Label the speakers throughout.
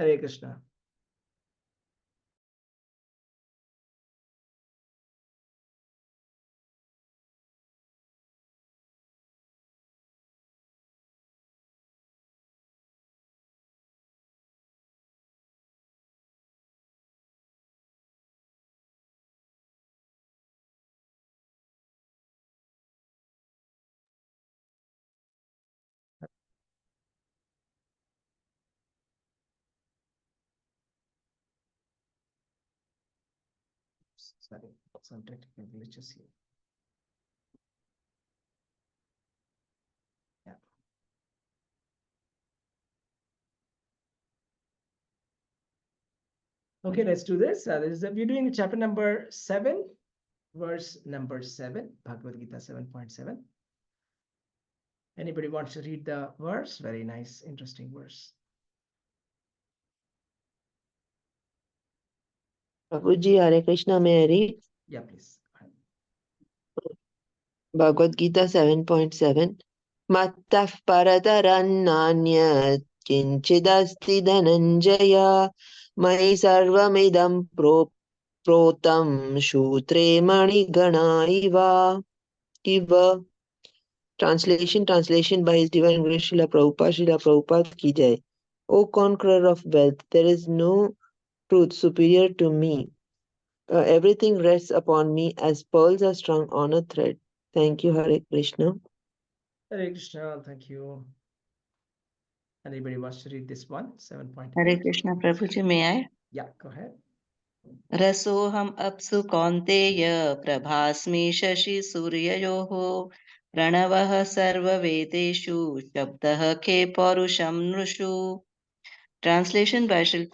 Speaker 1: Hare Krishna. Sorry, some technical glitches here. Yeah. Okay, let's do this. We're doing chapter number 7, verse number 7, Bhagavad-gītā 7.7. Anybody wants to read the verse? Very nice, interesting verse.
Speaker 2: Prabhuji, Hare Krishna, may I read?
Speaker 1: Yeah, please.
Speaker 2: Bhagavad-gītā 7.7. Mattah paratarannanyat kinchidasti dhananjaya mai sarvamidam protam shutre manigana iva. Translation by His Divine Grace Srila Prabhupada ki jai. O conqueror of wealth, there is no truth superior to me. Everything rests upon me as pearls are strung on a thread. Thank you, Hare Krishna.
Speaker 1: Hare Krishna, thank you. Anybody wants to read this one? 7.8.
Speaker 3: Hare Krishna, Prabhuji, may I?
Speaker 1: Yeah, go ahead.
Speaker 3: रसोऽहम् अप्सु कौन्तेय प्रभास्मि शशि सूर्ययोः प्रणवः सर्ववेदेषु शब्दः खे पौरुषं नृषु. Translation by Srila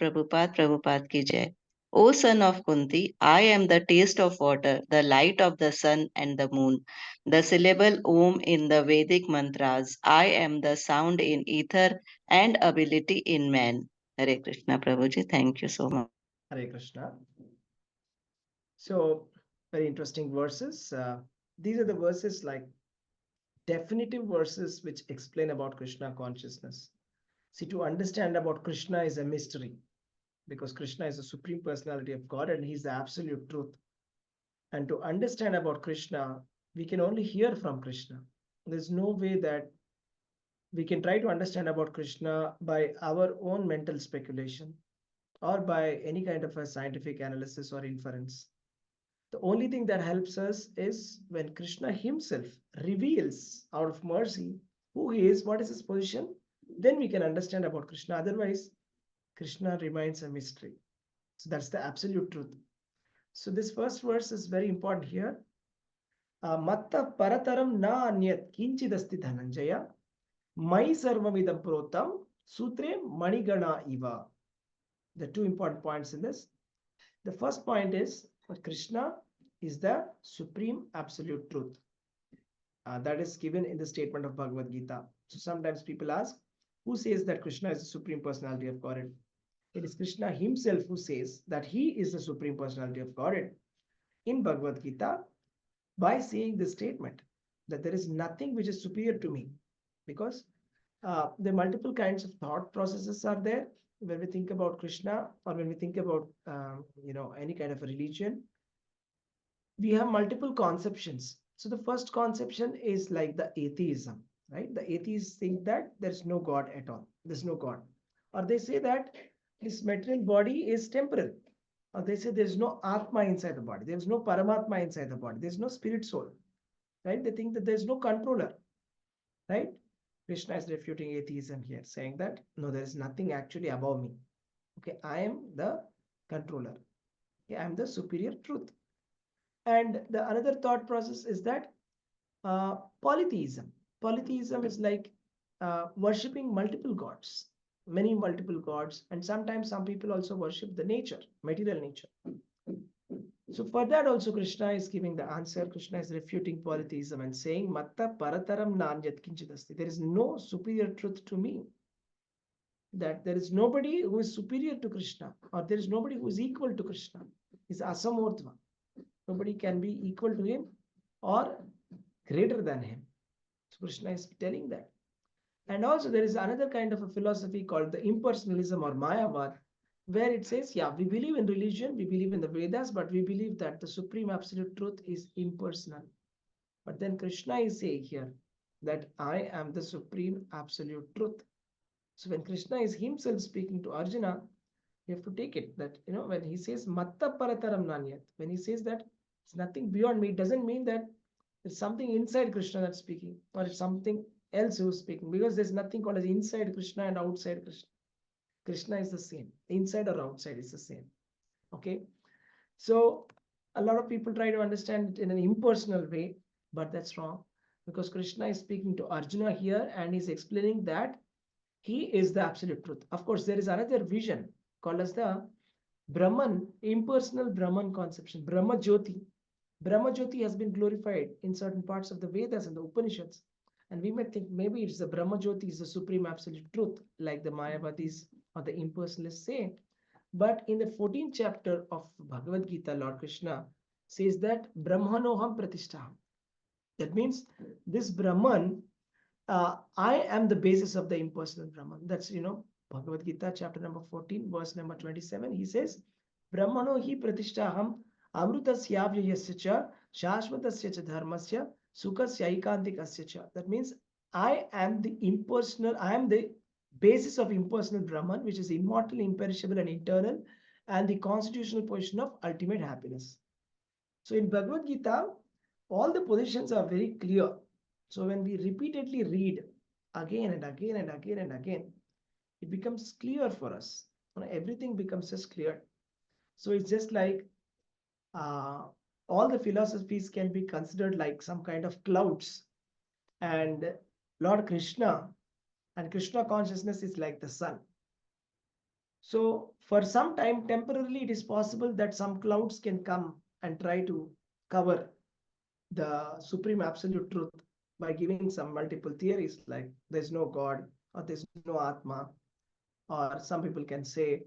Speaker 3: Prabhupada ki jai. O son of Kunti, I am the taste of water, the light of the sun and the moon, the syllable Om in the Vedic mantras. I am the sound in ether and ability in man. Hare Krishna, Prabhuji. Thank you so much.
Speaker 1: Hare Krishna. So, very interesting verses. These are the verses like definitive verses which explain about Krishna consciousness. See, to understand about Krishna is a mystery because Krishna is the Supreme Personality of God and He's the absolute truth. And to understand about Krishna, we can only hear from Krishna. There's no way that we can try to understand about Krishna by our own mental speculation or by any kind of a scientific analysis or inference. The only thing that helps us is when Krishna himself reveals out of mercy who he is, what is his position, then we can understand about Krishna. Otherwise, Krishna remains a mystery. So that's the absolute truth. So this first verse is very important here. Matta parataram na anyat kinchidasti dhananjaya mai sarvamidam protam sutre manigana iva. The two important points in this. The first point is Krishna is the supreme absolute truth. That is given in the statement of Bhagavad-gītā. So sometimes people ask, who says that Krishna is the supreme personality of Godhead? It is Krishna himself who says that he is the supreme personality of Godhead in Bhagavad-gītā by saying this statement that there is nothing which is superior to me, because the multiple kinds of thought processes are there when we think about Krishna or when we think about any kind of a religion. We have multiple conceptions. So the first conception is like the atheism, right? The atheists think that there's no God at all. There's no God. Or they say that this material body is temporal. Or they say there's no Atma inside the body. There's no Paramatma inside the body. There's no spirit soul, right? They think that there's no controller, right? Krishna is refuting atheism here, saying that, no, there is nothing actually above me. Okay, I am the controller. Okay, I am the superior truth. And the another thought process is that polytheism. Polytheism is like worshipping multiple gods, many multiple gods, and sometimes some people also worship the nature, material nature. So for that also Krishna is giving the answer. Krishna is refuting polytheism and saying, Matta parataram nanyat kinchidasti. There is no superior truth to me. That there is nobody who is superior to Krishna, or there is nobody who is equal to Krishna. Is asamortva. Nobody can be equal to him or greater than him. So Krishna is telling that. And also there is another kind of a philosophy called the impersonalism or Mayavad, where it says, yeah, we believe in religion, we believe in the Vedas, but we believe that the supreme absolute truth is impersonal. But then Krishna is saying here that I am the supreme absolute truth. So when Krishna is himself speaking to Arjuna, you have to take it that, when he says Matta Parataram Nanyat, when he says that it's nothing beyond me, it doesn't mean that it's something inside Krishna that's speaking, or it's something else who's speaking, because there's nothing called as inside Krishna and outside Krishna. Krishna is the same. Inside or outside is the same. Okay. So a lot of people try to understand it in an impersonal way, but that's wrong, because Krishna is speaking to Arjuna here and he's explaining that he is the absolute truth. Of course, there is another vision called as the Brahman, impersonal Brahman conception, Brahma Jyoti. Brahma Jyoti has been glorified in certain parts of the Vedas and the Upanishads. And we may think maybe it's the Brahma Jyoti is the supreme absolute truth, like the Mayavadis or the impersonalists say. But in the 14th chapter of Bhagavad-gītā, Lord Krishna says that Brahmanoham Pratishtaham. That means this Brahman, I am the basis of the impersonal Brahman. That's, Bhagavad-gītā chapter number 14, verse number 27. He says, Brahmano hi pratishtaham amrutasya vyayasya cha shashvatasya cha dharmasya sukasya ikantikasya cha. That means I am the impersonal, I am the basis of impersonal Brahman, which is immortal, imperishable, and eternal, and the constitutional position of ultimate happiness. So in Bhagavad-gītā, all the positions are very clear. So when we repeatedly read again and again and again and again, it becomes clear for us. Everything becomes just clear. So it's just like all the philosophies can be considered like some kind of clouds. And Lord Krishna and Krishna consciousness is like the sun. So for some time, temporarily, it is possible that some clouds can come and try to cover the supreme absolute truth by giving some multiple theories like there's no God or there's no Atma, or some people can say,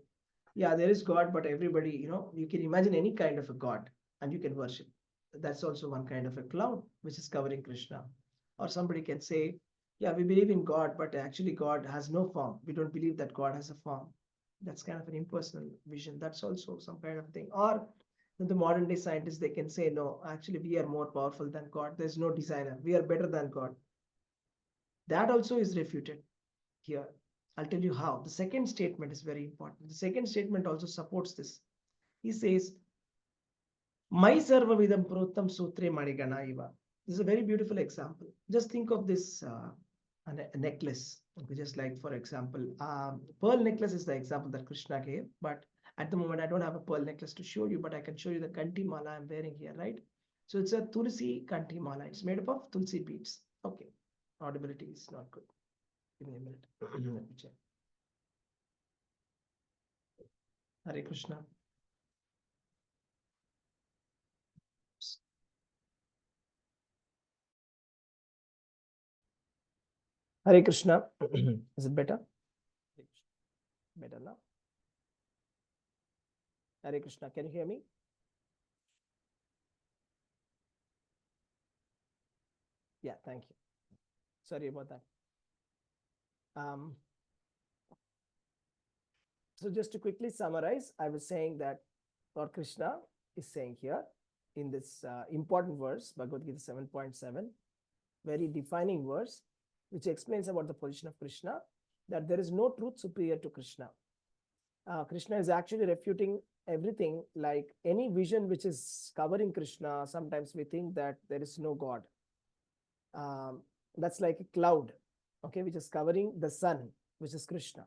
Speaker 1: yeah, there is God, but everybody, you can imagine any kind of a God and you can worship. That's also one kind of a cloud which is covering Krishna. Or somebody can say, yeah, we believe in God, but actually God has no form. We don't believe that God has a form. That's kind of an impersonal vision. That's also some kind of thing. Or the modern day scientists, they can say, no, actually we are more powerful than God. There's no designer. We are better than God. That also is refuted here. I'll tell you how. The second statement is very important. The second statement also supports this. He says, Mai sarva vidam prottam sutre manigana iva. This is a very beautiful example. Just think of this a necklace. Okay, just like, for example, pearl necklace is the example that Krishna gave. But at the moment, I don't have a pearl necklace to show you, but I can show you the kanti mala I'm wearing here, right? So it's a tulsi kanti mala. It's made up of tulsi beads. Okay, audibility is not good. Give me a minute. Let me check. Hare Krishna. Hare Krishna. Is it better? Better now. Hare Krishna. Can you hear me? Yeah, thank you. Sorry about that. So just to quickly summarize, I was saying that Lord Krishna is saying here in this important verse, Bhagavad-gītā 7.7, very defining verse, which explains about the position of Krishna, that there is no truth superior to Krishna. Krishna is actually refuting everything, like any vision which is covering Krishna. Sometimes we think that there is no God. That's like a cloud, okay, which is covering the sun, which is Krishna.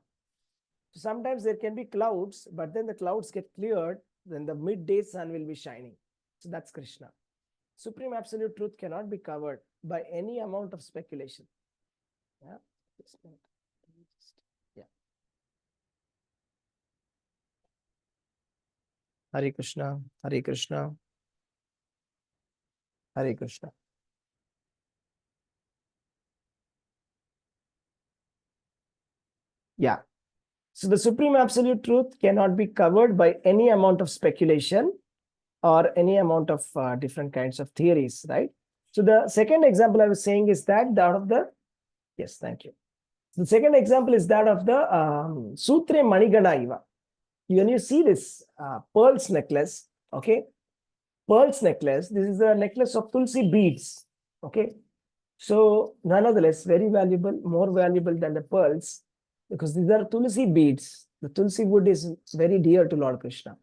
Speaker 1: So sometimes there can be clouds, but then the clouds get cleared, then the midday sun will be shining. So that's Krishna. Supreme absolute truth cannot be covered by any amount of speculation. Yeah. Yeah. Hare Krishna, Hare Krishna, Hare Krishna. Yeah. So the supreme absolute truth cannot be covered by any amount of speculation or any amount of different kinds of theories, right? So the second example I was saying is that out of the, yes, thank you. The second example is that of the Sutre Manigana Iva. When you see this pearls necklace, okay, pearls necklace, this is a necklace of Tulsi beads, okay. So nonetheless, very valuable, more valuable than the pearls, because these are Tulsi beads. The Tulsi wood is very dear to Lord Krishna.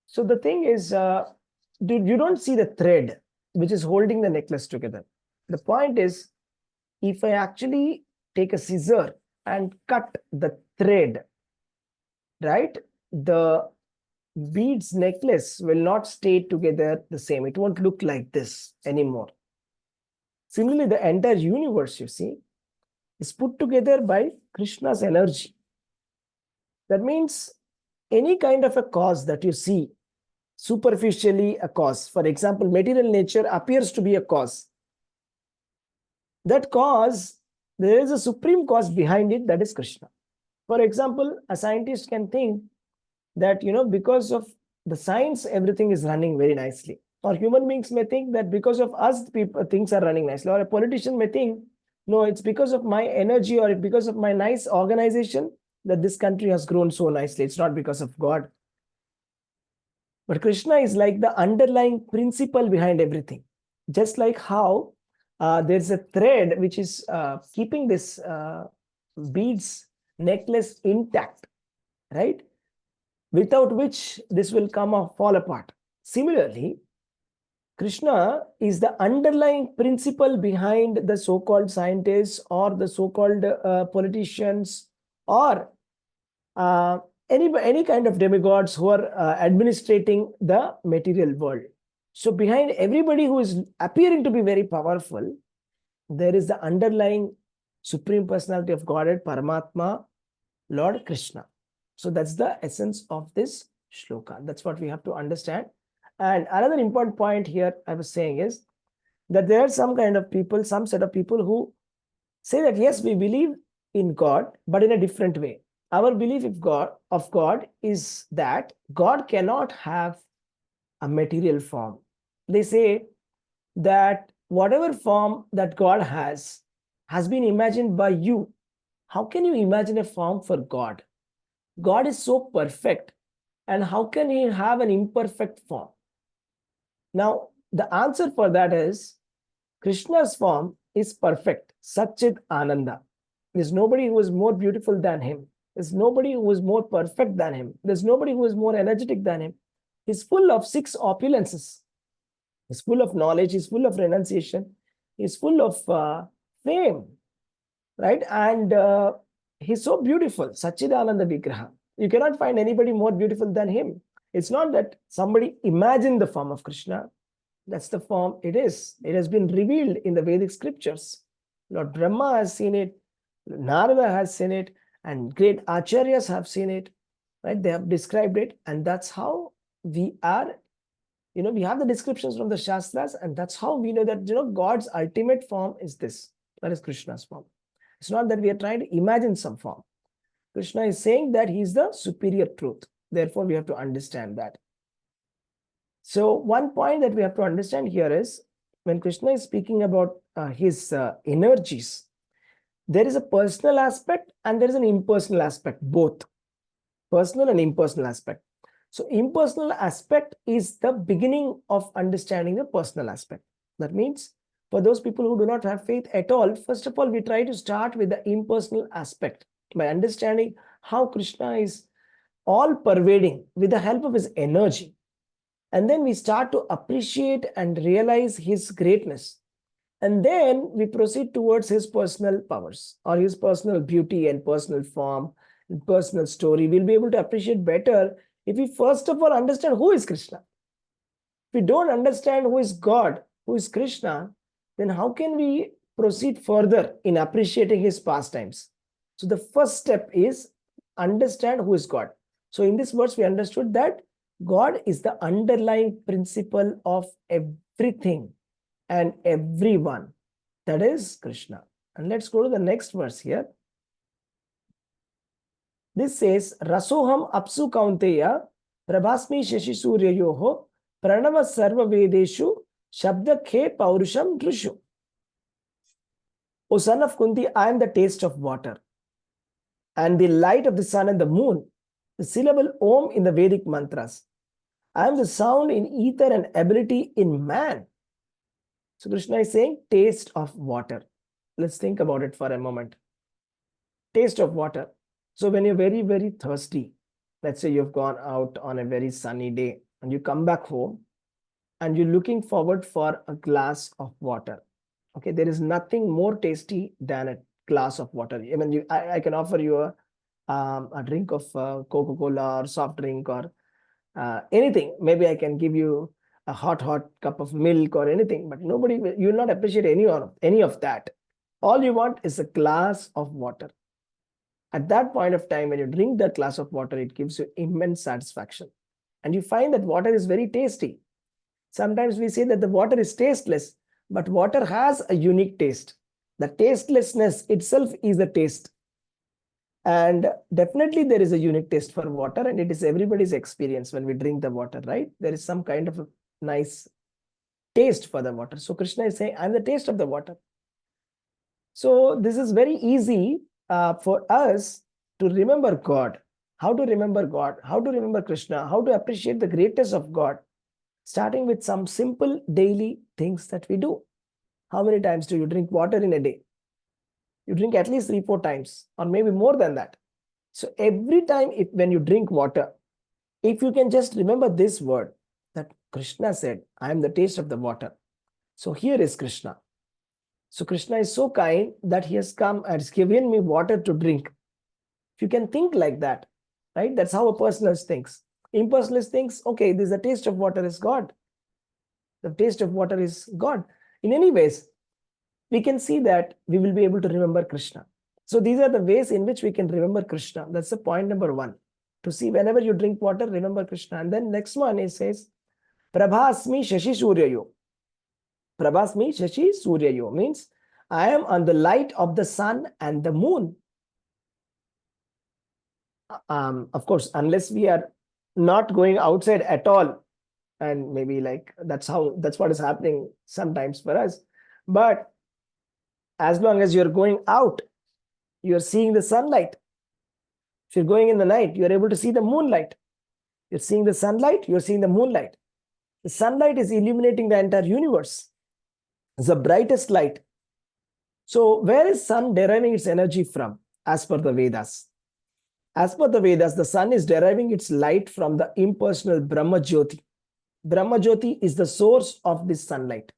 Speaker 1: So the thing is, you don't see the thread which is holding the necklace together. The point is, if I actually take a scissor and cut the thread, right, the beads necklace will not stay together the same. It won't look like this anymore. Similarly, the entire universe, you see, is put together by Krishna's energy. That means any kind of a cause that you see, superficially a cause, for example, material nature appears to be a cause. That cause, there is a supreme cause behind it, that is Krishna. For example, a scientist can think that, because of the science, everything is running very nicely. Or human beings may think that because of us, things are running nicely. Or a politician may think, no, it's because of my energy or because of my nice organization that this country has grown so nicely. It's not because of God. But Krishna is like the underlying principle behind everything. Just like how there's a thread which is keeping this beads necklace intact, right? Without which this will fall apart. Similarly, Krishna is the underlying principle behind the so-called scientists or the so-called politicians or any kind of demigods who are administrating the material world. So behind everybody who is appearing to be very powerful, there is the underlying Supreme Personality of Godhead, Paramatma, Lord Krishna. So that's the essence of this shloka. That's what we have to understand. And another important point here I was saying is that there are some kind of people, some set of people who say that yes, we believe in God, but in a different way. Our belief of God is that God cannot have a material form. They say that whatever form that God has been imagined by you. How can you imagine a form for God? God is so perfect, and how can he have an imperfect form? Now, the answer for that is Krishna's form is perfect, Satchit Ananda. There's nobody who is more beautiful than him. There's nobody who is more perfect than him. There's nobody who is more energetic than him. He's full of 6 opulences. He's full of knowledge. He's full of renunciation. He's full of fame, right? And he's so beautiful, Satchidananda Vigraha. You cannot find anybody more beautiful than him. It's not that somebody imagined the form of Krishna. That's the form it is. It has been revealed in the Vedic scriptures. Lord Brahma has seen it. Narada has seen it. And great acharyas have seen it. Right? They have described it. And that's how we are. We have the descriptions from the Shastras. And that's how we know that, God's ultimate form is this. That is Krishna's form. It's not that we are trying to imagine some form. Krishna is saying that he is the superior truth. Therefore, we have to understand that. So one point that we have to understand here is when Krishna is speaking about his energies, there is a personal aspect and there is an impersonal aspect, both personal and impersonal aspect. So impersonal aspect is the beginning of understanding the personal aspect. That means for those people who do not have faith at all, first of all, we try to start with the impersonal aspect by understanding how Krishna is all pervading with the help of his energy. And then we start to appreciate and realize his greatness. And then we proceed towards his personal powers or his personal beauty and personal form and personal story. We'll be able to appreciate better if we first of all understand who is Krishna. If we don't understand who is God, who is Krishna, then how can we proceed further in appreciating his pastimes? So the first step is understand who is God. So in this verse, we understood that God is the underlying principle of everything and everyone. That is Krishna. And let's go to the next verse here. This says, Rasoham apsu kaunteya prabhasmi shashi suryayoho pranava sarva vedeshu shabda khe paurusham drushu. O son of Kunti, I am the taste of water. and the light of the sun and the moon, the syllable Om in the Vedic mantras. I am the sound in ether and ability in man. So Krishna is saying taste of water. Let's think about it for a moment. Taste of water. So when you're very, very thirsty, let's say you've gone out on a very sunny day and you come back home and you're looking forward for a glass of water. Okay, there is nothing more tasty than a glass of water. I mean, I can offer you a drink of Coca-Cola or soft drink or anything. Maybe I can give you a hot cup of milk or anything, but you will not appreciate any of that. All you want is a glass of water. At that point of time, when you drink that glass of water, it gives you immense satisfaction. And you find that water is very tasty. Sometimes we say that the water is tasteless, but water has a unique taste. The tastelessness itself is a taste. And definitely there is a unique taste for water, and it is everybody's experience when we drink the water, right? There is some kind of a nice taste for the water. So Krishna is saying, I'm the taste of the water. So this is very easy for us to remember God. How to remember God? How to remember Krishna? How to appreciate the greatness of God? Starting with some simple daily things that we do. How many times do you drink water in a day? You drink at least 3-4 times, or maybe more than that. So every time when you drink water, if you can just remember this word that Krishna said, I am the taste of the water. So here is Krishna. So Krishna is so kind that he has come and has given me water to drink. If you can think like that, right? That's how a personalist thinks. Impersonalist thinks, okay, this is the taste of water is God. The taste of water is God. In any ways, we can see that we will be able to remember Krishna. So these are the ways in which we can remember Krishna. That's the point number 1. To see whenever you drink water, remember Krishna. And then next one, it says, Prabhasmi Shashi Suryayo. Prabhasmi Shashi Suryayo means I am on the light of the sun and the moon. Of course, unless we are not going outside at all, and maybe like that's what is happening sometimes for us. But as long as you're going out, you're seeing the sunlight. If you're going in the night, you're able to see the moonlight. You're seeing the sunlight, you're seeing the moonlight. The sunlight is illuminating the entire universe. It's the brightest light. So where is sun deriving its energy from? As per the Vedas. As per the Vedas, the sun is deriving its light from the impersonal Brahma Jyoti. Brahma Jyoti is the source of this sunlight.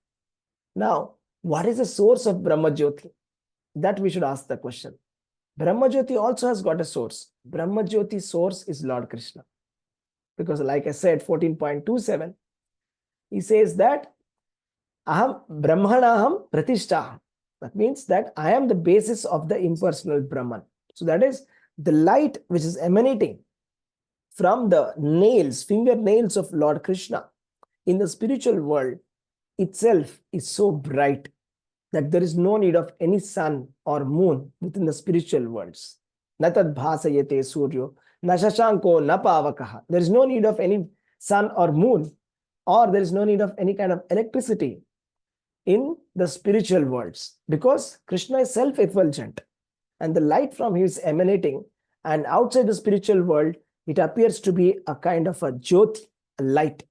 Speaker 1: Now, what is the source of Brahma Jyoti? That we should ask the question. Brahma Jyoti also has got a source. Brahma Jyoti source is Lord Krishna. Because like I said, 14.27, he says that Aham Brahmanaham Pratishtaham. That means that I am the basis of the impersonal Brahman. So that is the light which is emanating from the fingernails of Lord Krishna in the spiritual world itself is so bright that there is no need of any sun or moon within the spiritual worlds. Natad bhasayate suryo, na shashanko na pavakaha. There is no need of any sun or moon, or there is no need of any kind of electricity in the spiritual worlds, because Krishna is self-effulgent and the light from him is emanating, and outside the spiritual world, it appears to be a kind of a jyoti, a light,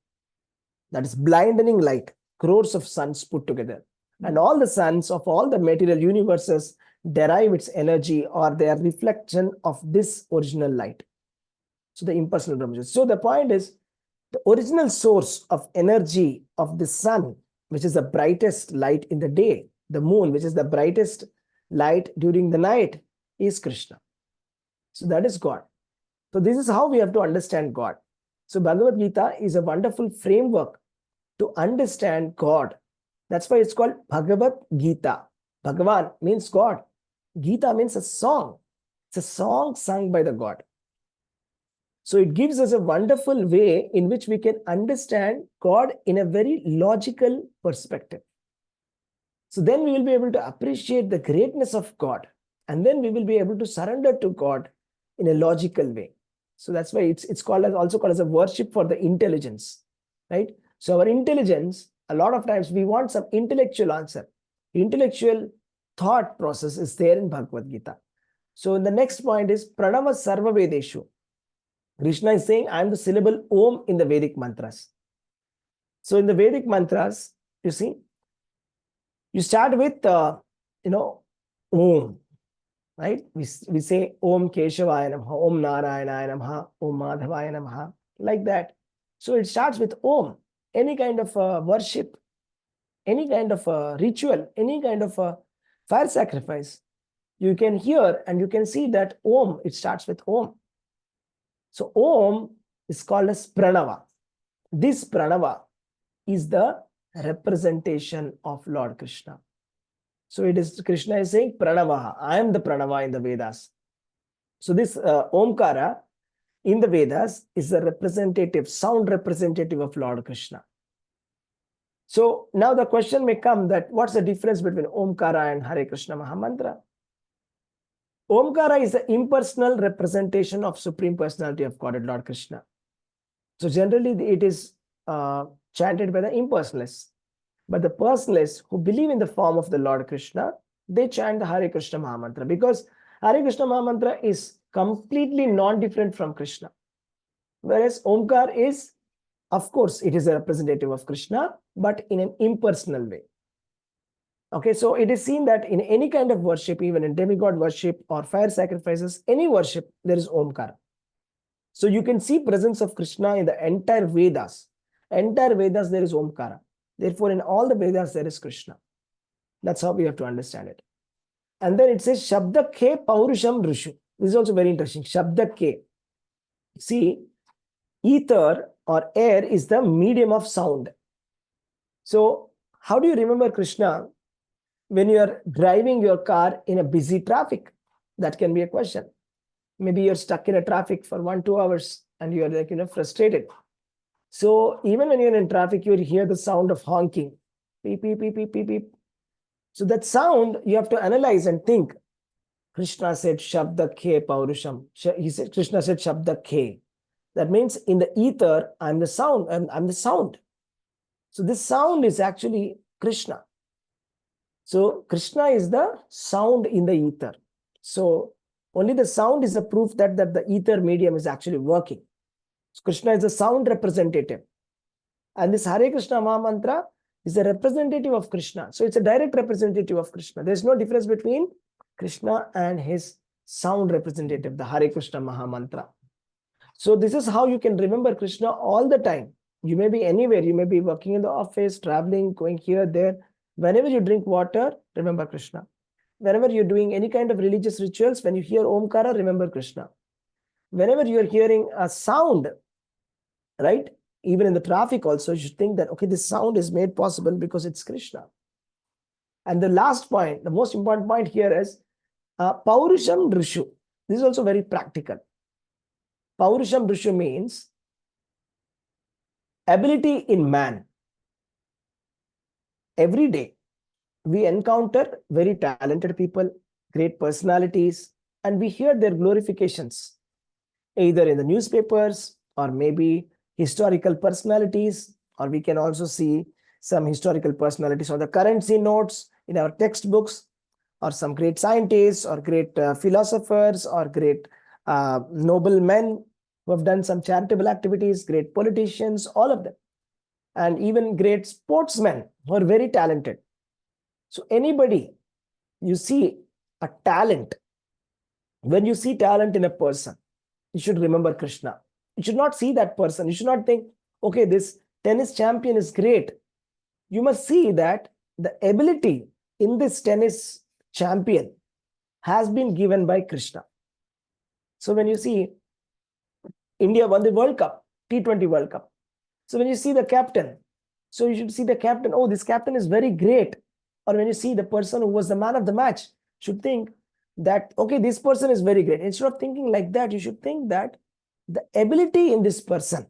Speaker 1: that is blinding light, crores of suns put together. And all the suns of all the material universes derive its energy or their reflection of this original light. So the impersonal Brahma. So the point is, the original source of energy of the sun, which is the brightest light in the day, the moon, which is the brightest light during the night, is Krishna. So that is God. So this is how we have to understand God. So Bhagavad-gītā is a wonderful framework to understand God. That's why it's called Bhagavad-gītā. Bhagavan means God. Gita means a song. It's a song sung by the God. So it gives us a wonderful way in which we can understand God in a very logical perspective. So then we will be able to appreciate the greatness of God. And then we will be able to surrender to God in a logical way. So that's why it's also called as a worship for the intelligence, right? So our intelligence, a lot of times we want some intellectual answer. The intellectual thought process is there in Bhagavad-gītā. So the next point is Pranava Sarva Vedeshu. Krishna is saying, I am the syllable Om in the Vedic mantras. So in the Vedic mantras, you see, you start with, Om, right? We say Om Keshavaya Namaha, Om Narayana Namaha, Om Madhavaya Namaha, like that. So it starts with Om. Any kind of worship, any kind of ritual, any kind of fire sacrifice, you can hear and you can see that Om, it starts with Om. So Om is called as Pranava. This Pranava is the representation of Lord Krishna. So it is, Krishna is saying Pranava, I am the Pranava in the Vedas. So this Omkara in the Vedas is a representative, sound representative of Lord Krishna. So now the question may come that what's the difference between Omkara and Hare Krishna Mahamantra? Omkara is the impersonal representation of Supreme Personality of Godhead, Lord Krishna. So generally it is chanted by the impersonalists. But the personalists who believe in the form of the Lord Krishna, they chant the Hare Krishna Mahamantra because Hare Krishna Mahamantra is completely non-different from Krishna. Whereas Omkar is, of course, it is a representative of Krishna, but in an impersonal way. Okay, so it is seen that in any kind of worship, even in demigod worship or fire sacrifices, any worship, there is Omkara. So you can see presence of Krishna in the entire Vedas. Entire Vedas, there is Omkara. Therefore, in all the Vedas, there is Krishna. That's how we have to understand it. And then it says, Shabda Ke Paurusham Rishu. This is also very interesting. Shabda Ke. See, ether or air is the medium of sound. So, how do you remember Krishna when you are driving your car in a busy traffic? That can be a question. Maybe you're stuck in a traffic for 1-2 hours and you're like, frustrated. So even when you're in traffic, you hear the sound of honking. Beep, beep, beep, beep, beep, beep. So that sound, you have to analyze and think. Krishna said, Shabda Ke Paurusham. Krishna said, Shabda Ke. That means in the ether, I'm the sound. I'm the sound. So this sound is actually Krishna. So Krishna is the sound in the ether. So only the sound is a proof that the ether medium is actually working. So Krishna is the sound representative. And this Hare Krishna Mahamantra is a representative of Krishna. So it's a direct representative of Krishna. There's no difference between Krishna and his sound representative, the Hare Krishna Mahamantra. So this is how you can remember Krishna all the time. You may be anywhere. You may be working in the office, traveling, going here, there. Whenever you drink water, remember Krishna. Whenever you're doing any kind of religious rituals, when you hear Omkara, remember Krishna. Whenever you're hearing a sound, right? Even in the traffic also, you should think that, okay, this sound is made possible because it's Krishna. And the last point, the most important point here is Paurusham Rishu. This is also very practical. Paurusham Rishu means ability in man. Every day, we encounter very talented people, great personalities, and we hear their glorifications, either in the newspapers or maybe historical personalities, or we can also see some historical personalities on the currency notes in our textbooks, or some great scientists or great philosophers or great noble men who have done some charitable activities, great politicians, all of them, and even great sportsmen who are very talented. So anybody, you see a talent, when you see talent in a person, you should remember Krishna. You should not see that person. You should not think, okay, this tennis champion is great. You must see that the ability in this tennis champion has been given by Krishna. So when you see India won the World Cup, T20 World Cup. So when you see the captain, so you should see the captain, oh, this captain is very great. Or when you see the person who was the man of the match, should think that, okay, this person is very great. Instead of thinking like that, you should think that the ability in this person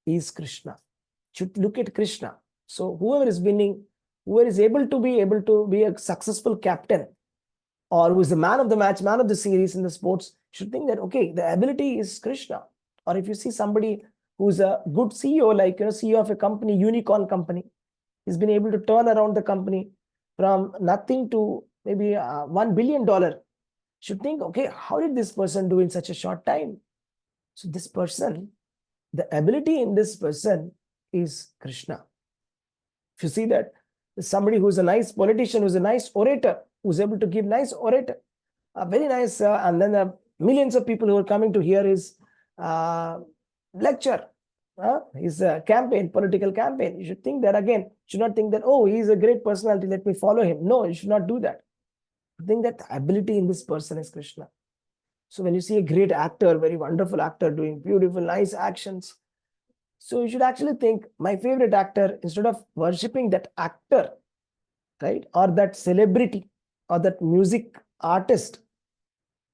Speaker 1: is Krishna. You should look at Krishna. So whoever is winning, whoever is able to be a successful captain, or who is the man of the match, man of the series in the sports, should think that, okay, the ability is Krishna. Or if you see somebody who's a good CEO, like CEO of a company, unicorn company, he's been able to turn around the company from nothing to maybe $1 billion. should think, okay, how did this person do in such a short time? So this person, the ability in this person is Krishna. If you see that somebody who's a nice politician, who's a nice orator, who's able to give nice orator, a very nice, and then millions of people who are coming to hear his lecture, his campaign, political campaign. You should think that again. You should not think that, oh, he's a great personality, let me follow him. No, you should not do that. Think that the ability in this person is Krishna. So when you see a great actor, very wonderful actor doing beautiful, nice actions, so you should actually think, my favorite actor, instead of worshipping that actor, right, or that celebrity, or that music artist,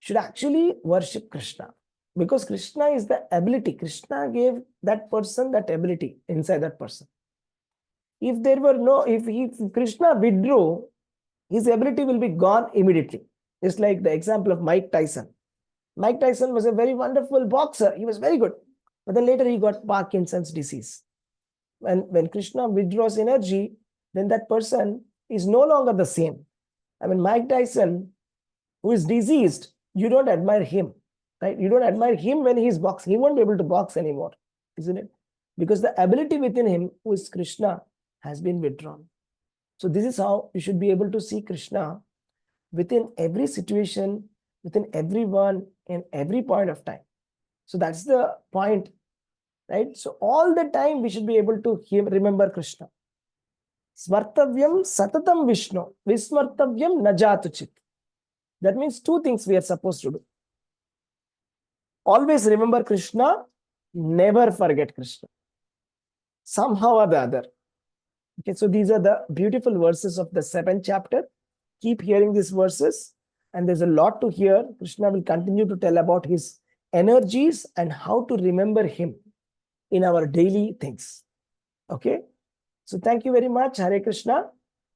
Speaker 1: should actually worship Krishna. Because Krishna is the ability. Krishna gave that person that ability inside that person. If there were no, if Krishna withdrew, his ability will be gone immediately. It's like the example of Mike Tyson. Mike Tyson was a very wonderful boxer. He was very good. But then later he got Parkinson's disease. When Krishna withdraws energy, then that person is no longer the same. I mean, Mike Tyson, who is diseased, you don't admire him, right? You don't admire him when he's boxing. He won't be able to box anymore, isn't it? Because the ability within him, who is Krishna, has been withdrawn. So this is how you should be able to see Krishna within every situation, within everyone, in every point of time. So that's the point, right? So all the time we should be able to remember Krishna. Smartavyam satatam Vishnu, vismartavyam najatuchit. That means two things we are supposed to do. Always remember Krishna, never forget Krishna. Somehow or the other. Okay, so these are the beautiful verses of the 7th chapter. Keep hearing these verses, and there's a lot to hear. Krishna will continue to tell about his energies and how to remember him in our daily things. Okay, so thank you very much. Hare Krishna.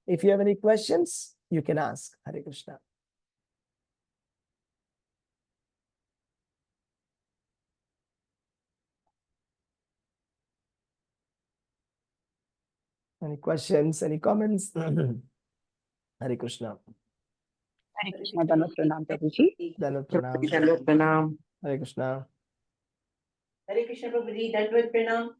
Speaker 1: If you have any questions, you can ask. Hare Krishna. Any questions, any comments? Hare Krishna.
Speaker 4: Hare Krishna, Dandavat Pranam, Prabhuji.
Speaker 1: Dandavat Pranam.
Speaker 2: Dandavat Pranam.
Speaker 1: Hare Krishna.
Speaker 3: Hare Krishna, Prabhuji. Dandavat Pranam.